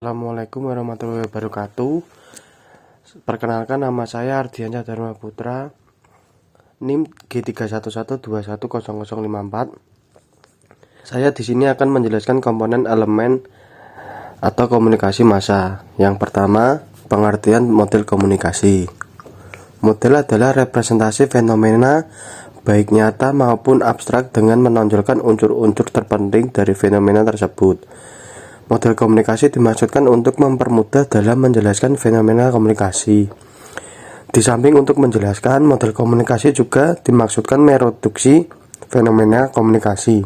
Assalamualaikum warahmatullahi wabarakatuh. Perkenalkan, nama saya Ardiansyah Dharma Putra, NIM G311210054. Saya di sini akan menjelaskan komponen elemen atau komunikasi massa. Yang pertama, pengertian model komunikasi. Model adalah representasi fenomena baik nyata maupun abstrak dengan menonjolkan unsur-unsur terpenting dari fenomena tersebut. Model komunikasi dimaksudkan untuk mempermudah dalam menjelaskan fenomena komunikasi. Di samping untuk menjelaskan, model komunikasi juga dimaksudkan mereduksi fenomena komunikasi.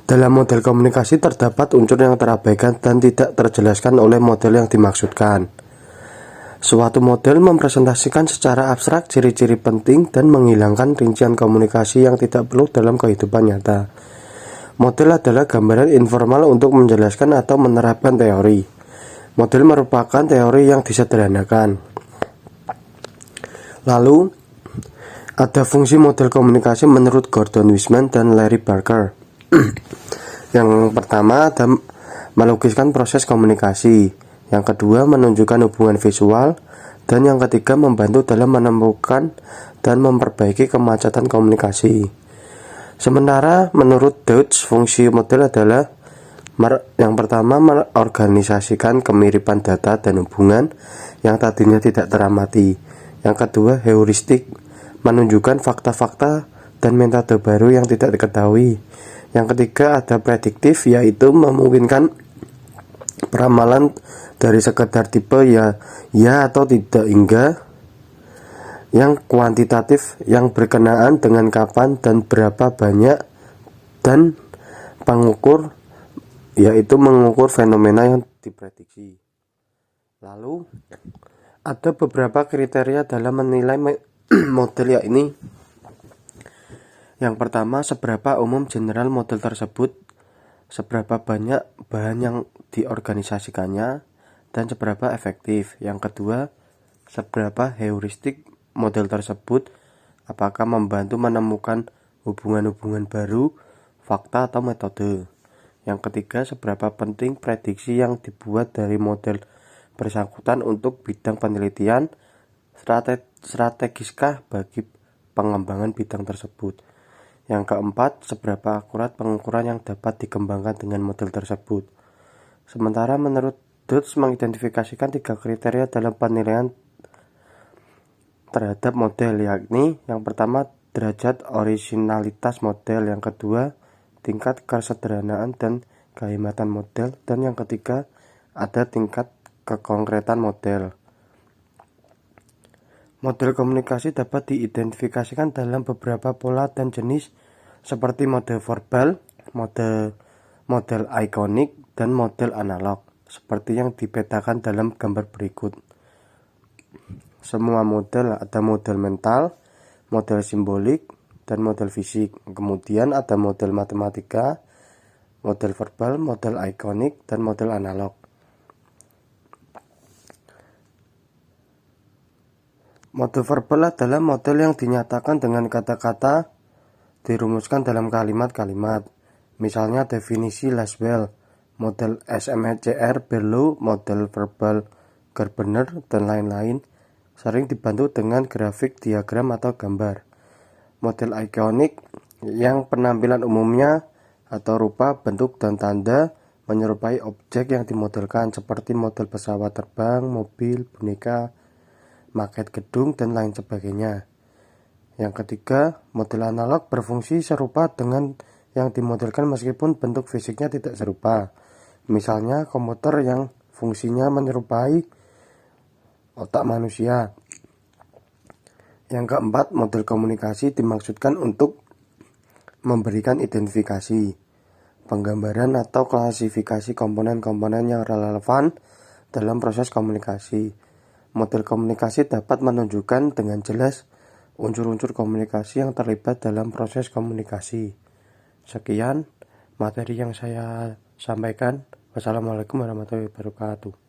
Dalam model komunikasi terdapat unsur yang terabaikan dan tidak terjelaskan oleh model yang dimaksudkan. Suatu model mempresentasikan secara abstrak ciri-ciri penting dan menghilangkan rincian komunikasi yang tidak perlu dalam kehidupan nyata. Model adalah gambaran informal untuk menjelaskan atau menerapkan teori. Model merupakan teori yang disederhanakan. Lalu, ada fungsi model komunikasi menurut Gordon Wiseman dan Larry Barker. Yang pertama, ada melukiskan proses komunikasi. Yang kedua, menunjukkan hubungan visual. Dan yang ketiga, membantu dalam menemukan dan memperbaiki kemacetan komunikasi. Sementara menurut Deutsch, fungsi model adalah yang pertama, mengorganisasikan kemiripan data dan hubungan yang tadinya tidak teramati. Yang kedua, heuristik, menunjukkan fakta-fakta dan metode baru yang tidak diketahui. Yang ketiga, ada prediktif, yaitu memungkinkan peramalan dari sekedar tipe ya atau tidak hingga yang kuantitatif, yang berkenaan dengan kapan dan berapa banyak, dan pengukur, yaitu mengukur fenomena yang diprediksi. Lalu ada beberapa kriteria dalam menilai model, yakni yang pertama, seberapa umum general model tersebut, seberapa banyak bahan yang diorganisasikannya, dan seberapa efektif. Yang kedua, seberapa heuristik model tersebut, apakah membantu menemukan hubungan-hubungan baru, fakta atau metode. Yang ketiga, seberapa penting prediksi yang dibuat dari model bersangkutan untuk bidang penelitian, strategiskah bagi pengembangan bidang tersebut. Yang keempat, seberapa akurat pengukuran yang dapat dikembangkan dengan model tersebut. Sementara menurut Deutsch mengidentifikasikan 3 kriteria dalam penilaian terhadap model, yakni yang pertama, derajat orisinalitas model, yang kedua, tingkat kesederhanaan dan kehematan model, dan yang ketiga, ada tingkat kekonkretan model. Model komunikasi dapat diidentifikasikan dalam beberapa pola dan jenis seperti model verbal, model ikonik, dan model analog, seperti yang dipetakan dalam gambar berikut. Semua model ada model mental, model simbolik, dan model fisik. Kemudian ada model matematika, model verbal, model ikonik, dan model analog. Model verbal adalah model yang dinyatakan dengan kata-kata dirumuskan dalam kalimat-kalimat. Misalnya definisi Laswell, model SMCR Berlow, model verbal Garbener, dan lain-lain, sering dibantu dengan grafik, diagram, atau gambar. Model ikonik yang penampilan umumnya atau rupa, bentuk, dan tanda menyerupai objek yang dimodelkan, seperti model pesawat terbang, mobil, boneka, maket gedung, dan lain sebagainya. Yang ketiga, model analog berfungsi serupa dengan yang dimodelkan meskipun bentuk fisiknya tidak serupa. Misalnya komputer yang fungsinya menyerupai otak manusia. Yang keempat, model komunikasi dimaksudkan untuk memberikan identifikasi, penggambaran atau klasifikasi komponen-komponen yang relevan dalam proses komunikasi. Model komunikasi dapat menunjukkan dengan jelas unsur-unsur komunikasi yang terlibat dalam proses komunikasi. Sekian materi yang saya sampaikan. Wassalamualaikum warahmatullahi wabarakatuh.